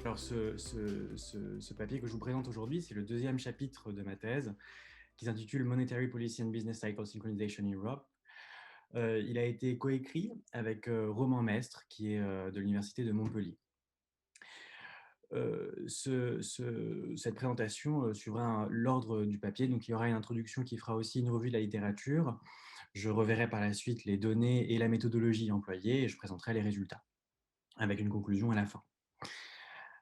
Alors, ce papier que je vous présente aujourd'hui, c'est le deuxième chapitre de ma thèse, qui s'intitule Monetary Policy and Business Cycle Synchronization in Europe. Il a été coécrit avec Romain Mestre, qui est de l'Université de Montpellier. Cette présentation suivra l'ordre du papier. Donc, il y aura une introduction qui fera aussi une revue de la littérature. Je reverrai par la suite les données et la méthodologie employée et je présenterai les résultats, avec une conclusion à la fin.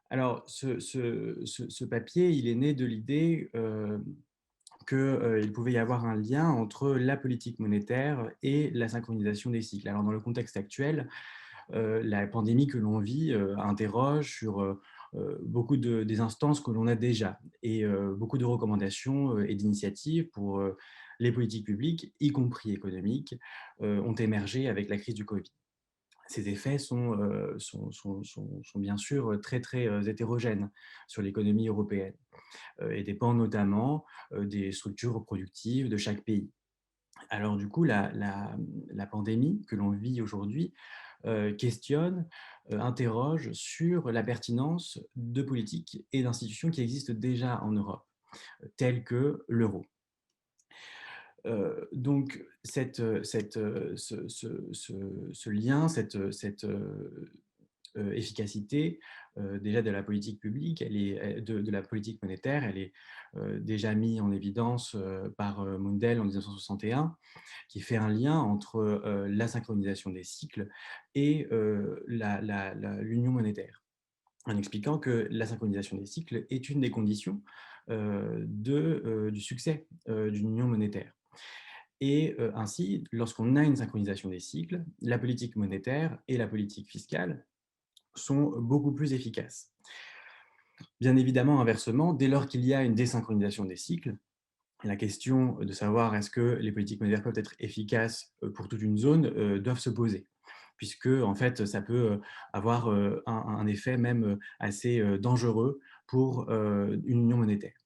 Alors, ce papier, il est né de l'idée qu'il pouvait y avoir un lien entre la politique monétaire et la synchronisation des cycles. Alors, dans le contexte actuel, la pandémie que l'on vit interroge sur beaucoup des instances que l'on a déjà et beaucoup de recommandations et d'initiatives pour les politiques publiques, y compris économiques, ont émergé avec la crise du Covid. Ces effets sont bien sûr très, très hétérogènes sur l'économie européenne et dépendent notamment des structures reproductives de chaque pays. Alors du coup, la pandémie que l'on vit aujourd'hui questionne, interroge sur la pertinence de politiques et d'institutions qui existent déjà en Europe, telles que l'euro. Donc ce lien, cette efficacité déjà de la politique publique, de la politique monétaire, elle est déjà mise en évidence par Mundell en 1961, qui fait un lien entre la synchronisation des cycles et l'union monétaire, en expliquant que la synchronisation des cycles est une des conditions du succès d'une union monétaire. Et ainsi, lorsqu'on a une synchronisation des cycles, la politique monétaire et la politique fiscale sont beaucoup plus efficaces. Bien évidemment, inversement, dès lors qu'il y a une désynchronisation des cycles, la question de savoir est-ce que les politiques monétaires peuvent être efficaces pour toute une zone doivent se poser, puisque en fait, ça peut avoir un effet même assez dangereux pour une union monétaire.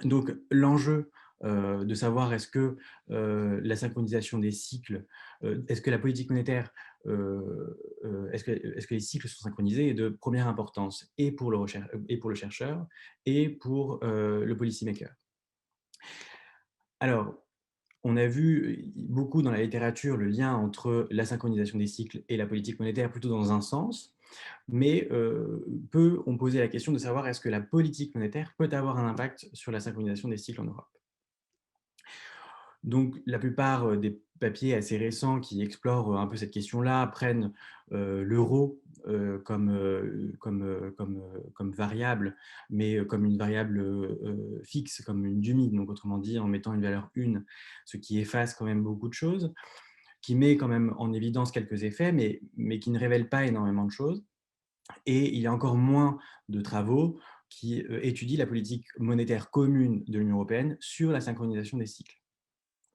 Donc l'enjeu de savoir est-ce que la synchronisation des cycles, est-ce que la politique monétaire, est-ce que les cycles sont synchronisés est de première importance et pour le chercheur et pour le policymaker. Alors, on a vu beaucoup dans la littérature le lien entre la synchronisation des cycles et la politique monétaire plutôt dans un sens, mais peu ont posé la question de savoir est-ce que la politique monétaire peut avoir un impact sur la synchronisation des cycles en Europe. Donc, la plupart des papiers assez récents qui explorent un peu cette question-là prennent l'euro comme variable, mais comme une variable fixe, comme une dummy, donc autrement dit en mettant une valeur 1, ce qui efface quand même beaucoup de choses, qui met quand même en évidence quelques effets, mais qui ne révèle pas énormément de choses. Et il y a encore moins de travaux qui étudient la politique monétaire commune de l'Union européenne sur la synchronisation des cycles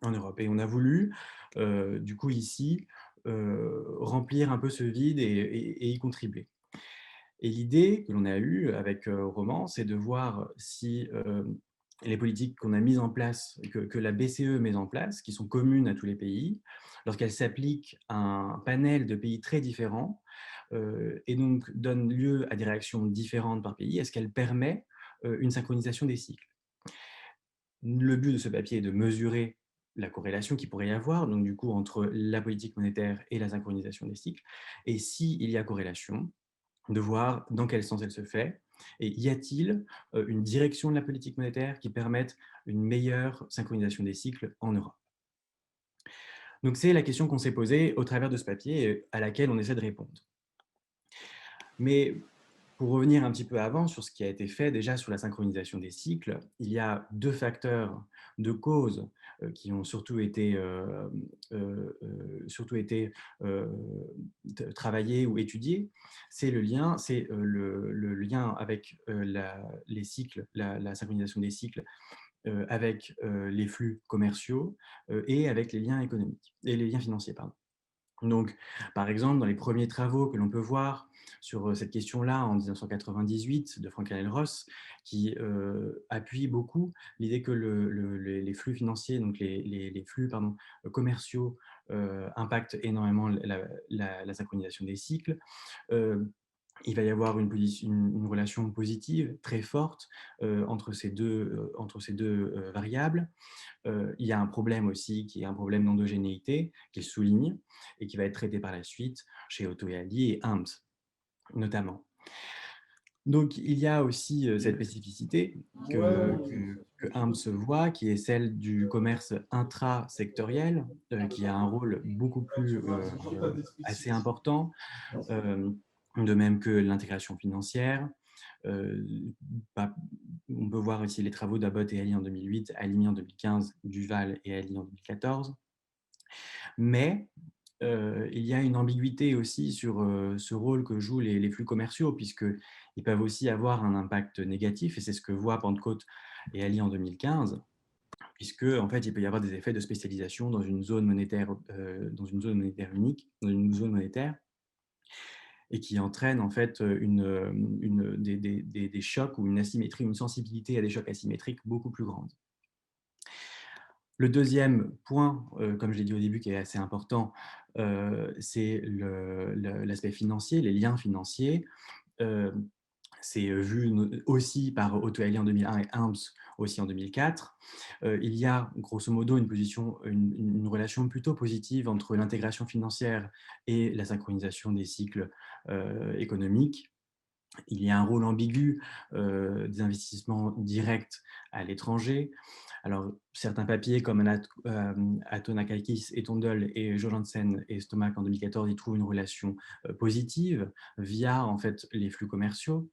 en Europe. Et on a voulu, du coup, ici, remplir un peu ce vide et y contribuer. Et l'idée que l'on a eue avec Roman, c'est de voir si les politiques qu'on a mises en place, que la BCE met en place, qui sont communes à tous les pays, lorsqu'elles s'appliquent à un panel de pays très différents, et donc donnent lieu à des réactions différentes par pays, est-ce qu'elle permet une synchronisation des cycles? Le but de ce papier est de mesurer la corrélation qu'il pourrait y avoir, donc du coup, entre la politique monétaire et la synchronisation des cycles, et s'il y a corrélation, de voir dans quel sens elle se fait, et y a-t-il une direction de la politique monétaire qui permette une meilleure synchronisation des cycles en Europe? Donc c'est la question qu'on s'est posée au travers de ce papier et à laquelle on essaie de répondre. Mais pour revenir un petit peu avant sur ce qui a été fait déjà sur la synchronisation des cycles, il y a deux facteurs de cause qui ont surtout été travaillés ou étudiés. C'est le lien avec les cycles, la synchronisation des cycles avec les flux commerciaux et avec les liens économiques et les liens financiers, pardon. Donc, par exemple, dans les premiers travaux que l'on peut voir sur cette question-là en 1998 de Franklin Ross, qui appuie beaucoup l'idée que les flux financiers, donc les flux pardon, commerciaux, impactent énormément la synchronisation des cycles. Euh, il va y avoir une relation positive très forte entre ces deux variables. Il y a un problème aussi qui est un problème d'endogénéité qu'il souligne et qui va être traité par la suite chez Otto et Ali et Ames notamment. Donc il y a aussi cette spécificité que Ames voit, qui est celle du commerce intrasectoriel, qui a un rôle beaucoup plus assez important, euh, de même que l'intégration financière. Euh, on peut voir ici les travaux d'Abbott et Ali en 2008, Halimi en 2015, Duval et Ali en 2014. Mais il y a une ambiguïté aussi sur ce rôle que jouent les flux commerciaux, puisqu'ils peuvent aussi avoir un impact négatif, et c'est ce que voit Pentecôte et Ali en 2015, puisque en fait, il peut y avoir des effets de spécialisation dans une zone monétaire, unique, dans une zone monétaire, et qui entraîne en fait des chocs ou une asymétrie, une sensibilité à des chocs asymétriques beaucoup plus grande. Le deuxième point, comme je l'ai dit au début, qui est assez important, c'est l'aspect financier, les liens financiers. Euh, c'est vu aussi par Otto Halley en 2001 et Helms aussi en 2004. Il y a grosso modo une relation plutôt positive entre l'intégration financière et la synchronisation des cycles économiques. Il y a un rôle ambigu des investissements directs à l'étranger. Alors, certains papiers comme Atonakakis et Tondel et Johansen et Stomack en 2014, ils trouvent une relation positive via en fait les flux commerciaux,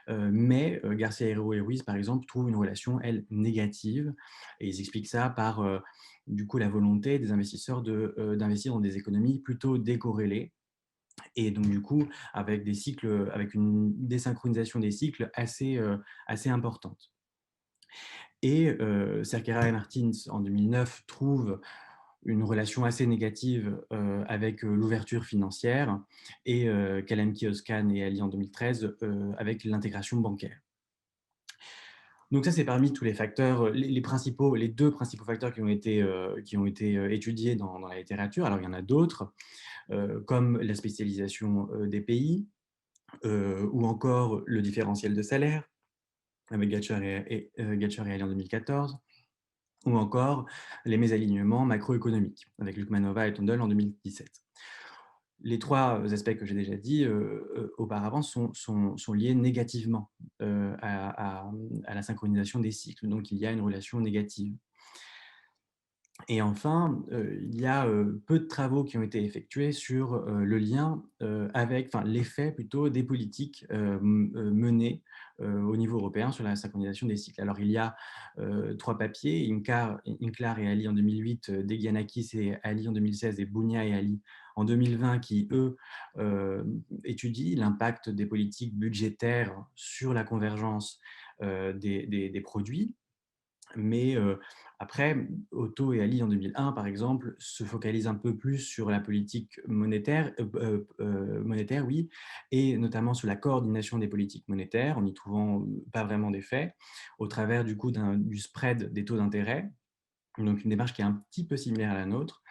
mais Garcia Hero et Ruiz, par exemple, trouvent une relation, elle, négative, et ils expliquent ça par du coup la volonté des investisseurs d'investir dans des économies plutôt décorrélées, et donc du coup avec des cycles, avec une désynchronisation des cycles assez importante. Et Cerqueira et Martins, en 2009, trouvent une relation assez négative avec l'ouverture financière, et Kalemki-Özkan et Ali en 2013 avec l'intégration bancaire. Donc ça, c'est parmi tous les facteurs, les deux principaux facteurs qui ont été étudiés dans la littérature. Alors il y en a d'autres, comme la spécialisation des pays, ou encore le différentiel de salaire, avec Gatcher et Ali en 2014, ou encore les mésalignements macroéconomiques, avec Lukmanova et Tondel en 2017. Les trois aspects que j'ai déjà dit auparavant sont liés négativement à la synchronisation des cycles, donc il y a une relation négative. Et enfin, il y a peu de travaux qui ont été effectués sur le lien avec, l'effet plutôt des politiques menées au niveau européen sur la synchronisation des cycles. Alors, il y a trois papiers, Inklar et Ali en 2008, Degianakis et Ali en 2016, et Bounia et Ali en 2020, qui, eux, étudient l'impact des politiques budgétaires sur la convergence des produits. Mais après, Otto et Ali en 2001, par exemple, se focalisent un peu plus sur la politique monétaire, oui, et notamment sur la coordination des politiques monétaires, en n'y trouvant pas vraiment d'effet, au travers du coup du spread des taux d'intérêt. Donc une démarche qui est un petit peu similaire à la nôtre.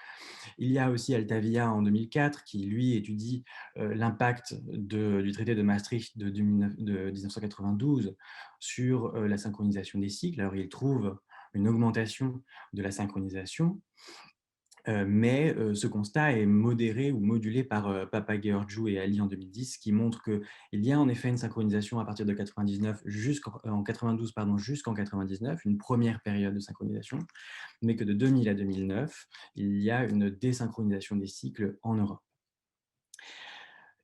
Il y a aussi Altavia en 2004 qui, lui, étudie l'impact du traité de Maastricht de 1992 sur la synchronisation des cycles. Alors, il trouve une augmentation de la synchronisation, mais ce constat est modéré ou modulé par Papageorgiou et Ali en 2010, qui montrent qu'il y a en effet une synchronisation à partir de 99 jusqu'en 92, jusqu'en 99, une première période de synchronisation, mais que de 2000 à 2009, il y a une désynchronisation des cycles en Europe.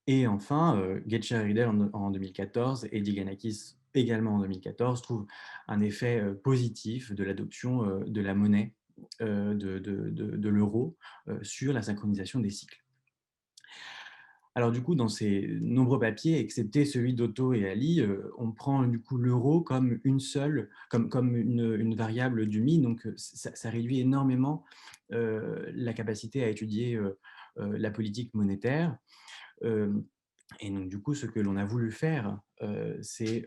Et enfin, Getcher et Riedel en 2014 et Diganakis également en 2014 trouvent un effet positif de l'adoption de la monnaie de l'euro sur la synchronisation des cycles. Alors du coup, dans ces nombreux papiers, excepté celui d'Otto et Ali, on prend du coup l'euro comme une variable du MI, donc ça réduit énormément la capacité à étudier la politique monétaire. Et donc, du coup, ce que l'on a voulu faire, c'est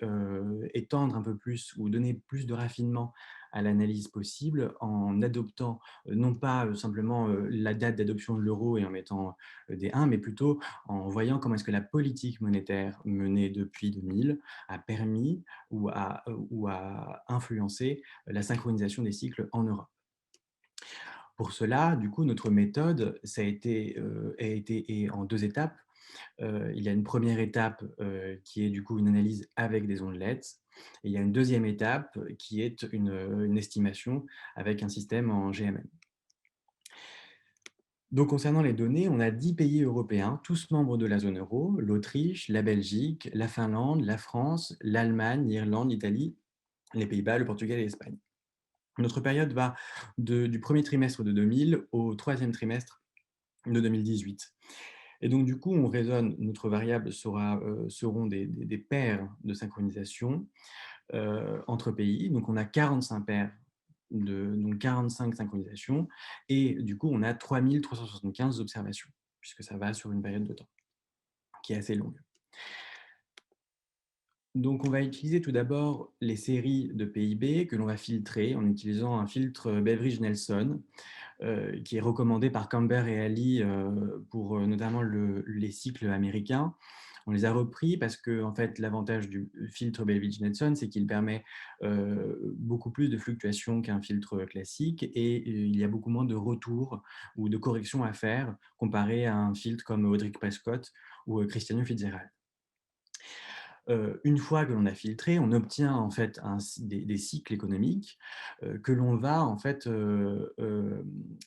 étendre un peu plus ou donner plus de raffinement à l'analyse possible en adoptant, non pas simplement la date d'adoption de l'euro et en mettant des 1, mais plutôt en voyant comment est-ce que la politique monétaire menée depuis 2000 a permis ou a influencé la synchronisation des cycles en Europe. Pour cela, du coup, notre méthode, ça a été est en 2 étapes. Il y a une première étape qui est du coup une analyse avec des ondelettes. Et il y a une deuxième étape qui est une estimation avec un système en GMM. Donc, concernant les données, on a 10 pays européens, tous membres de la zone euro, l'Autriche, la Belgique, la Finlande, la France, l'Allemagne, l'Irlande, l'Italie, les Pays-Bas, le Portugal et l'Espagne. Notre période va du premier trimestre de 2000 au troisième trimestre de 2018. Et donc, du coup, on raisonne, notre variable seront des paires de synchronisation entre pays. Donc, on a 45 paires, donc 45 synchronisations. Et du coup, on a 3375 observations, puisque ça va sur une période de temps qui est assez longue. Donc, on va utiliser tout d'abord les séries de PIB que l'on va filtrer en utilisant un filtre Beveridge-Nelson qui est recommandé par Camber et Ali pour notamment les cycles américains. On les a repris parce que en fait, l'avantage du filtre Beveridge-Nelson, c'est qu'il permet beaucoup plus de fluctuations qu'un filtre classique et il y a beaucoup moins de retours ou de corrections à faire comparé à un filtre comme Audric Prescott ou Cristiano Fitzgerald. Une fois que l'on a filtré, on obtient en fait des cycles économiques que l'on va en fait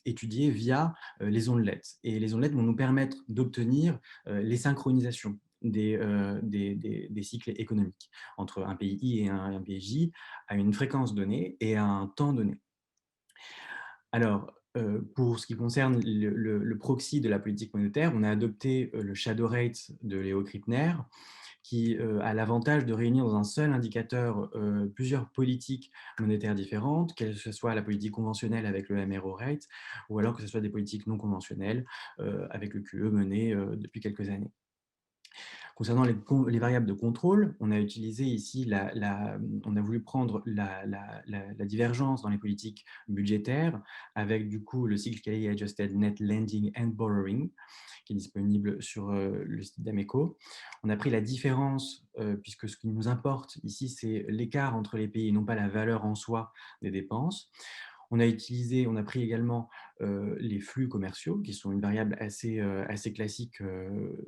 étudier via les ondelettes. Et les ondelettes vont nous permettre d'obtenir les synchronisations des cycles économiques entre un pays I et un pays J à une fréquence donnée et à un temps donné. Alors, pour ce qui concerne le proxy de la politique monétaire, on a adopté le shadow rate de Leo Krippner, qui a l'avantage de réunir dans un seul indicateur plusieurs politiques monétaires différentes, que ce soit la politique conventionnelle avec le MRO rate, ou alors que ce soit des politiques non conventionnelles avec le QE mené depuis quelques années. Concernant les variables de contrôle, on a utilisé ici, on a voulu prendre la divergence dans les politiques budgétaires avec du coup le cycle Cayley Adjusted Net Lending and Borrowing, qui est disponible sur le site d'Ameco. On a pris la différence, puisque ce qui nous importe ici, c'est l'écart entre les pays et non pas la valeur en soi des dépenses. On a pris également les flux commerciaux, qui sont une variable assez classique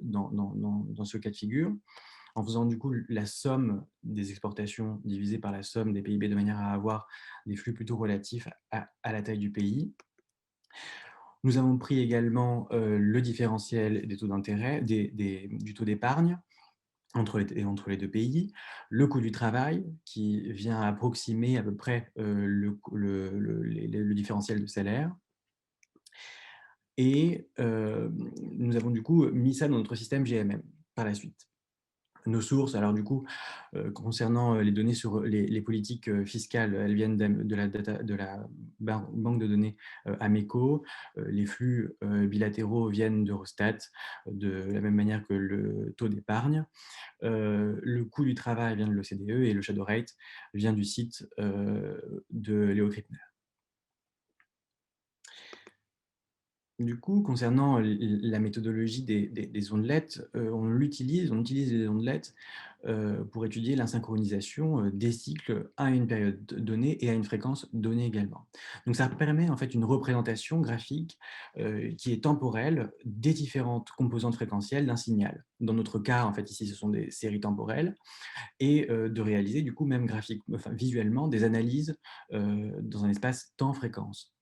dans ce cas de figure, en faisant du coup la somme des exportations divisée par la somme des PIB de manière à avoir des flux plutôt relatifs à la taille du pays. Nous avons pris également le différentiel des taux d'intérêt, du taux d'épargne entre les deux pays, le coût du travail qui vient approximer à peu près le différentiel de salaire. Et nous avons du coup mis ça dans notre système GMM par la suite. Nos sources, alors du coup, concernant les données sur les politiques fiscales, elles viennent de la banque de données Ameco. Les flux bilatéraux viennent d'Eurostat, de la même manière que le taux d'épargne. Le coût du travail vient de l'OCDE et le shadow rate vient du site de Leo Krippner. Du coup, concernant la méthodologie des ondelettes, on utilise les ondelettes pour étudier la synchronisation des cycles à une période donnée et à une fréquence donnée également. Donc ça permet en fait une représentation graphique qui est temporelle des différentes composantes fréquentielles d'un signal. Dans notre cas, en fait, ici, ce sont des séries temporelles et de réaliser du coup même visuellement des analyses dans un espace temps-fréquence.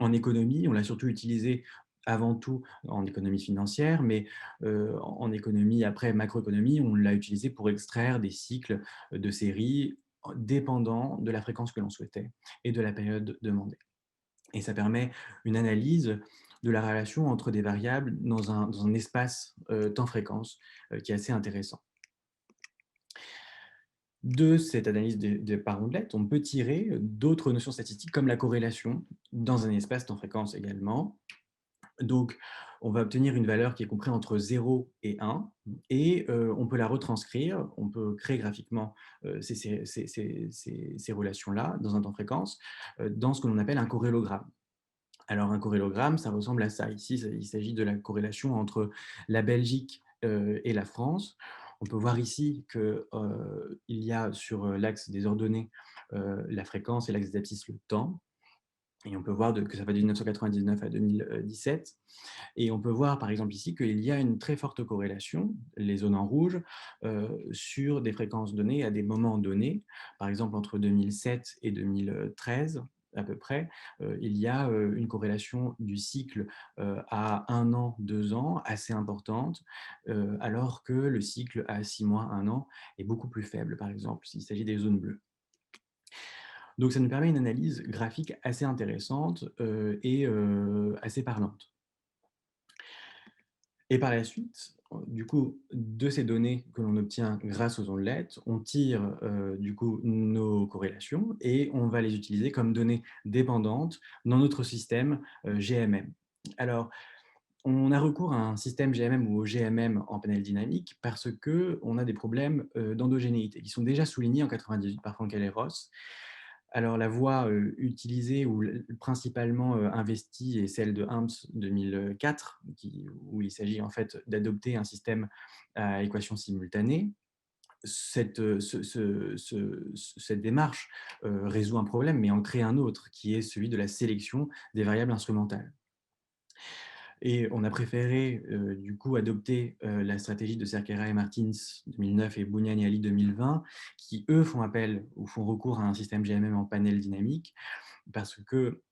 En économie, on l'a surtout utilisé avant tout en économie financière, mais en économie, après macroéconomie, on l'a utilisé pour extraire des cycles de séries dépendant de la fréquence que l'on souhaitait et de la période demandée. Et ça permet une analyse de la relation entre des variables dans un espace temps-fréquence qui est assez intéressant. De cette analyse par ondelette, on peut tirer d'autres notions statistiques comme la corrélation dans un espace temps-fréquence également. Donc, on va obtenir une valeur qui est comprise entre 0 et 1 et on peut la retranscrire, on peut créer graphiquement, ces relations-là dans un temps fréquence, dans ce que l'on appelle un corrélogramme. Alors un corrélogramme, ça ressemble à ça. Ici, il s'agit de la corrélation entre la Belgique, et la France. On peut voir ici que, il y a sur, l'axe des ordonnées, la fréquence et l'axe des abscisses, le temps, et on peut voir que ça va de 1999 à 2017. Et on peut voir par exemple ici qu'il y a une très forte corrélation, les zones en rouge, sur des fréquences données à des moments donnés. Par exemple, entre 2007 et 2013, à peu près, il y a une corrélation du cycle à 1 an, 2 ans, assez importante, alors que le cycle à 6 mois, 1 an est beaucoup plus faible, par exemple, s'il s'agit des zones bleues. Donc ça nous permet une analyse graphique assez intéressante et assez parlante. Et par la suite, du coup, de ces données que l'on obtient grâce aux ondelettes, on tire du coup nos corrélations et on va les utiliser comme données dépendantes dans notre système GMM. Alors, on a recours à un système GMM ou au GMM en panel dynamique parce qu'on a des problèmes d'endogénéité qui sont déjà soulignés en 98 par Frankel-Ross. Alors la voie utilisée ou principalement investie est celle de Helms 2004, où il s'agit en fait d'adopter un système à équation simultanée. Cette démarche résout un problème, mais en crée un autre, qui est celui de la sélection des variables instrumentales. Et on a préféré du coup adopter la stratégie de Cerqueira et Martins 2009 et Bougnani-Ali 2020, qui eux font appel ou font recours à un système GMM en panel dynamique, parce que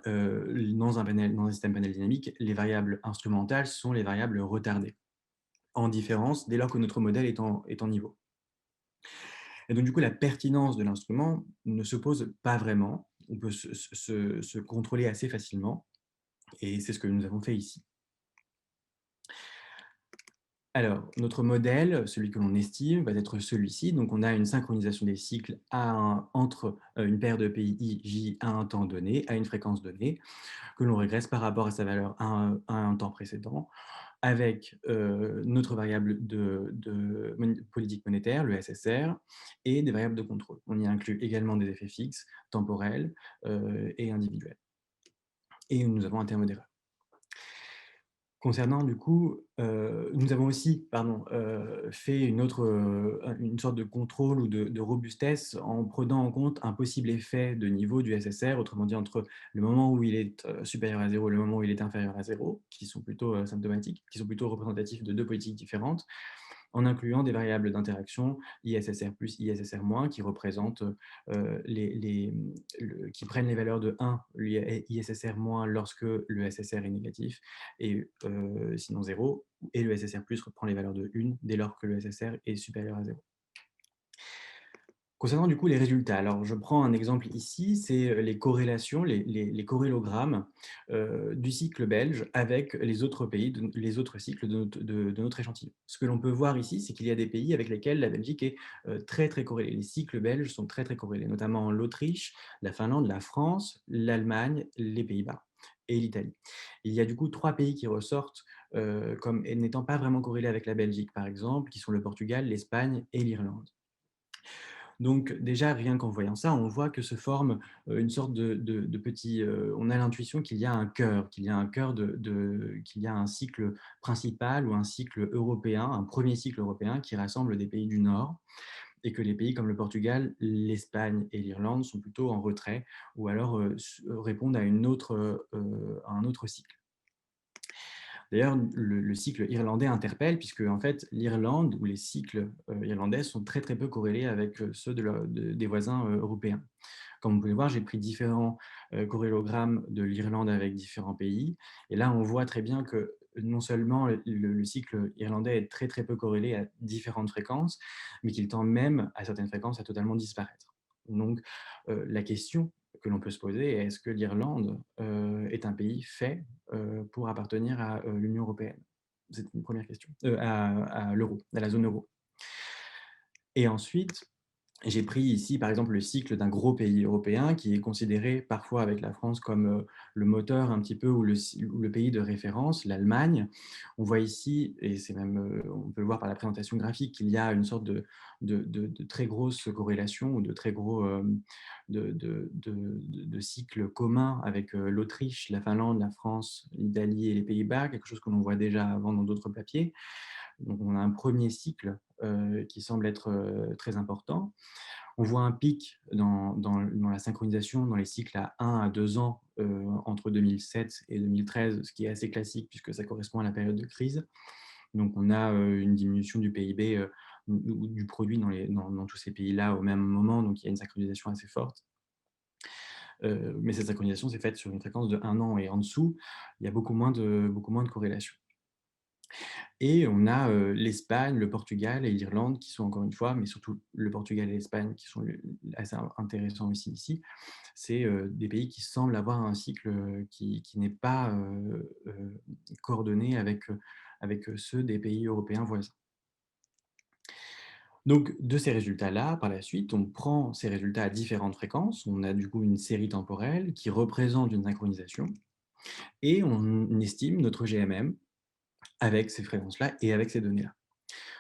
dans un système panel dynamique, les variables instrumentales sont les variables retardées, en différence dès lors que notre modèle est en niveau. Et donc du coup, la pertinence de l'instrument ne se pose pas vraiment. On peut se contrôler assez facilement, et c'est ce que nous avons fait ici. Alors, notre modèle, celui que l'on estime, va être celui-ci. Donc, on a une synchronisation des cycles entre une paire de pays I, J à un temps donné, à une fréquence donnée, que l'on régresse par rapport à sa valeur à un temps précédent, avec notre variable de politique monétaire, le SSR, et des variables de contrôle. On y inclut également des effets fixes, temporels et individuels. Et nous avons un terme d'erreur. Concernant du coup, nous avons aussi, pardon, fait une sorte de contrôle ou de robustesse en prenant en compte un possible effet de niveau du SSR, autrement dit entre le moment où il est, supérieur à 0 et le moment où il est inférieur à 0, qui sont plutôt, symptomatiques, qui sont plutôt représentatifs de 2 politiques différentes, en incluant des variables d'interaction ISSR+, ISSR-, qui représentent, qui prennent les valeurs de 1, ISSR- lorsque le SSR est négatif et sinon 0, et le SSR+ reprend les valeurs de 1 dès lors que le SSR est supérieur à 0. Concernant du coup les résultats, alors je prends un exemple ici, c'est les corrélations, les corrélogrammes du cycle belge avec les autres pays, les autres cycles de notre échantillon. Ce que l'on peut voir ici, c'est qu'il y a des pays avec lesquels la Belgique est très très corrélée. Les cycles belges sont très très corrélés, notamment l'Autriche, la Finlande, la France, l'Allemagne, les Pays-Bas et l'Italie. Il y a du coup 3 pays qui ressortent comme n'étant pas vraiment corrélés avec la Belgique, par exemple, qui sont le Portugal, l'Espagne et l'Irlande. Donc déjà, rien qu'en voyant ça, on voit que se forme une sorte de petit... on a l'intuition qu'il y a un cœur, qu'il y a un cœur qu'il y a un cycle principal ou un cycle européen, un premier cycle européen qui rassemble des pays du Nord, et que les pays comme le Portugal, l'Espagne et l'Irlande sont plutôt en retrait ou alors répondent à à un autre cycle. D'ailleurs, le cycle irlandais interpelle, puisque en fait, l'Irlande ou les cycles irlandais sont très très peu corrélés avec ceux des voisins européens. Comme vous pouvez voir, j'ai pris différents corrélogrammes de l'Irlande avec différents pays. Et là, on voit très bien que non seulement le cycle irlandais est très très peu corrélé à différentes fréquences, mais qu'il tend même à certaines fréquences à totalement disparaître. Donc, la question que l'on peut se poser est: est-ce que l'Irlande est un pays fait pour appartenir à l'Union européenne? C'est une première question. À l'euro, à la zone euro. Et ensuite, J'ai pris ici, par exemple, le cycle d'un gros pays européen qui est considéré parfois avec la France comme le moteur un petit peu ou le pays de référence, l'Allemagne. On voit ici, et c'est même, on peut le voir par la présentation graphique, qu'il y a une sorte de très grosse corrélation ou de très gros de cycles communs avec l'Autriche, la Finlande, la France, l'Italie et les Pays-Bas, quelque chose que l'on voit déjà avant dans d'autres papiers. Donc on a un premier cycle qui semble être très important. On voit un pic dans la synchronisation dans les cycles à 1 à 2 ans entre 2007 et 2013, ce qui est assez classique puisque ça correspond à la période de crise. Donc on a une diminution du PIB ou du produit dans tous ces pays-là au même moment, donc il y a une synchronisation assez forte. Mais cette synchronisation s'est faite sur une fréquence de 1 an et en dessous, il y a beaucoup moins de corrélation. Et on a l'Espagne, le Portugal et l'Irlande qui sont encore une fois, mais surtout le Portugal et l'Espagne qui sont assez intéressants aussi ici. C'est des pays qui semblent avoir un cycle qui n'est pas coordonné avec ceux des pays européens voisins. Donc, de ces résultats-là, par la suite, on prend ces résultats à différentes fréquences. On a du coup une série temporelle qui représente une synchronisation et on estime notre GMM avec ces fréquences-là et avec ces données-là.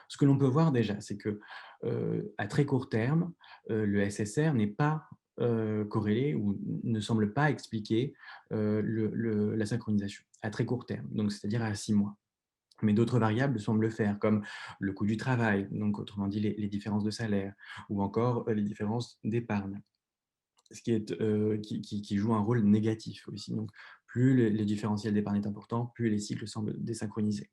Ce que l'on peut voir déjà, c'est que à très court terme, le SSR n'est pas corrélé ou ne semble pas expliquer la synchronisation à très court terme, donc c'est-à-dire à 6 mois. Mais d'autres variables semblent le faire, comme le coût du travail, donc autrement dit les différences de salaire, ou encore les différences d'épargne, ce qui, est, qui joue un rôle négatif aussi. Donc, plus le différentiel d'épargne est important, plus les cycles semblent désynchronisés.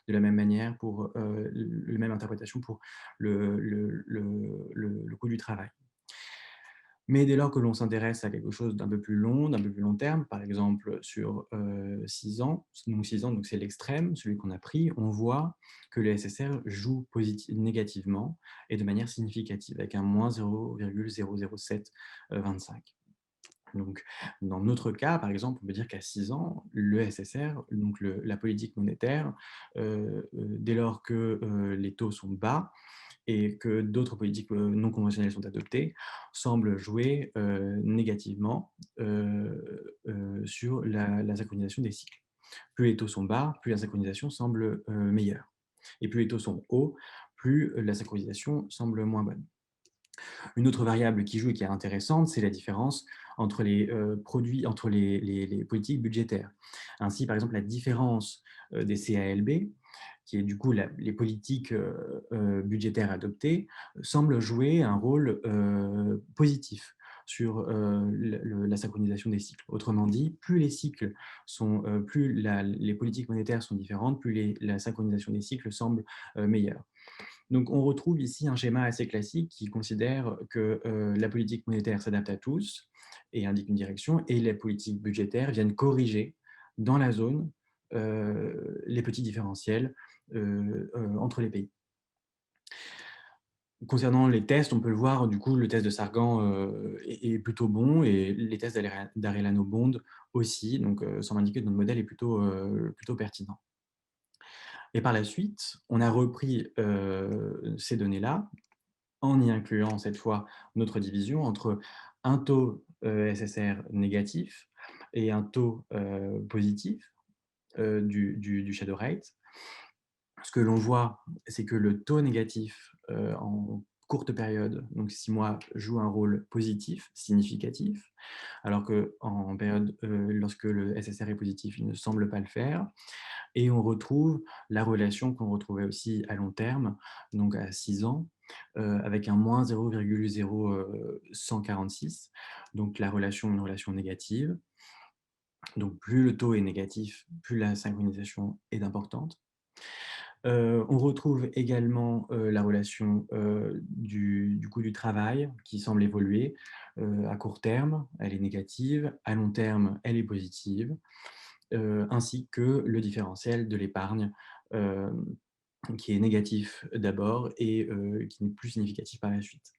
De la même manière, pour la même interprétation pour le coût du travail. Mais dès lors que l'on s'intéresse à quelque chose d'un peu plus long, d'un peu plus long terme, par exemple sur 6 ans, donc 6 ans, donc c'est l'extrême, celui qu'on a pris, on voit que le SSR joue négativement et de manière significative, avec un moins 0,00725. Donc, dans notre cas, par exemple, on peut dire qu'à 6 ans, le SSR, donc la politique monétaire, dès lors que les taux sont bas et que d'autres politiques non conventionnelles sont adoptées, semble jouer négativement sur la synchronisation des cycles. Plus les taux sont bas, plus la synchronisation semble meilleure. Et plus les taux sont hauts, plus la synchronisation semble moins bonne. Une autre variable qui joue et qui est intéressante, c'est la différence entre les produits, entre les politiques budgétaires. Ainsi, par exemple, la différence des CALB, qui est du coup les politiques budgétaires adoptées, semble jouer un rôle positif sur la synchronisation des cycles. Autrement dit, plus les cycles sont, plus les politiques monétaires sont différentes, plus la synchronisation des cycles semble meilleure. Donc, on retrouve ici un schéma assez classique qui considère que la politique monétaire s'adapte à tous et indique une direction, et les politiques budgétaires viennent corriger dans la zone les petits différentiels entre les pays. Concernant les tests, on peut le voir, du coup, le test de Sargan est plutôt bon et les tests d'Arellano-Bond aussi, donc semble indiquer que notre modèle est plutôt pertinent. Et par la suite, on a repris ces données-là en y incluant cette fois notre division entre un taux SSR négatif et un taux positif du shadow rate. Ce que l'on voit, c'est que le taux négatif en courte période, donc 6 mois, joue un rôle positif, significatif, alors qu'en période, lorsque le SSR est positif, il ne semble pas le faire. Et on retrouve la relation qu'on retrouvait aussi à long terme, donc à 6 ans, avec un moins 0,0146. Donc la relation est une relation négative. Donc plus le taux est négatif, plus la synchronisation est importante. On retrouve également la relation du coût du travail qui semble évoluer. À court terme, elle est négative, à long terme, elle est positive, ainsi que le différentiel de l'épargne qui est négatif d'abord et qui n'est plus significatif par la suite.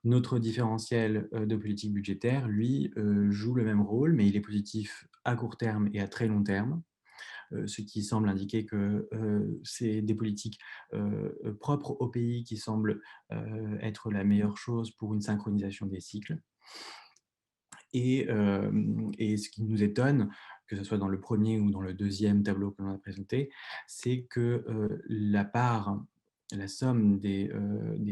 Notre différentiel de politique budgétaire, lui, joue le même rôle, mais il est positif à court terme et à très long terme. ce qui semble indiquer que c'est des politiques propres au pays qui semblent être la meilleure chose pour une synchronisation des cycles. Et ce qui nous étonne, que ce soit dans le premier ou dans le deuxième tableau que l'on a présenté, c'est que la somme des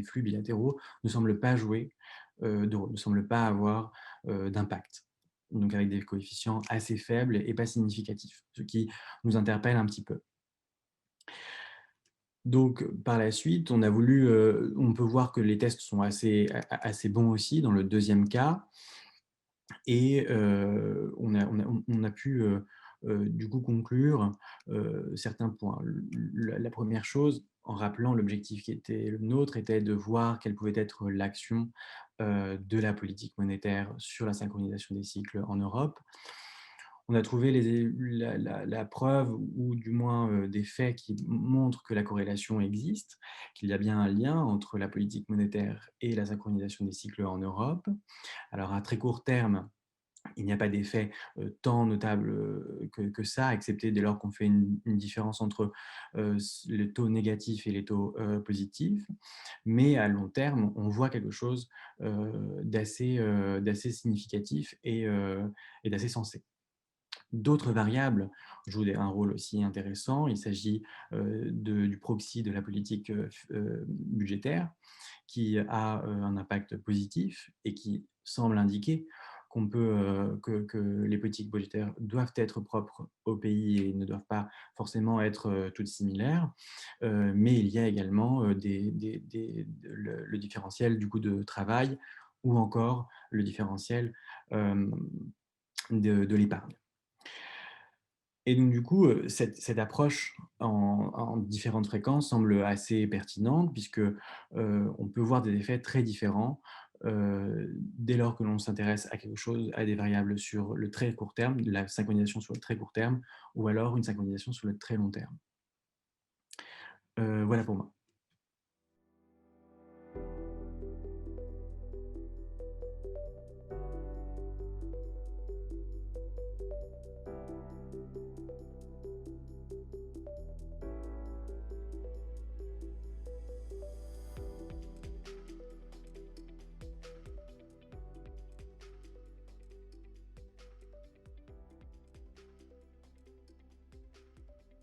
flux bilatéraux ne semble pas jouer de rôle, ne semble pas avoir d'impact. Donc avec des coefficients assez faibles et pas significatifs, ce qui nous interpelle un petit peu. Donc, par la suite, on peut voir que les tests sont assez bons aussi dans le deuxième cas. Et on a pu, du coup conclure, certains points. La 1re chose, en rappelant l'objectif qui était le nôtre, était de voir quelle pouvait être l'action, de la politique monétaire sur la synchronisation des cycles en Europe. On a trouvé la preuve ou du moins, des faits qui montrent que la corrélation existe, qu'il y a bien un lien entre la politique monétaire et la synchronisation des cycles en Europe. Alors à très court terme, il n'y a pas d'effet tant notable que ça, excepté dès lors qu'on fait une différence entre les taux négatifs et les taux positifs. Mais à long terme, on voit quelque chose d'assez significatif et d'assez sensé. D'autres variables jouent un rôle aussi intéressant. Il s'agit du proxy de la politique budgétaire, qui a un impact positif et qui semble indiquer que les politiques budgétaires doivent être propres au pays et ne doivent pas forcément être toutes similaires. Mais il y a également le différentiel du coût de travail ou encore le différentiel de l'épargne. Et donc du coup, cette approche en différentes fréquences semble assez pertinente puisque, on peut voir des effets très différents, dès lors que l'on s'intéresse à quelque chose, à des variables sur le très court terme, de la synchronisation sur le très court terme ou alors une synchronisation sur le très long terme. Voilà pour moi.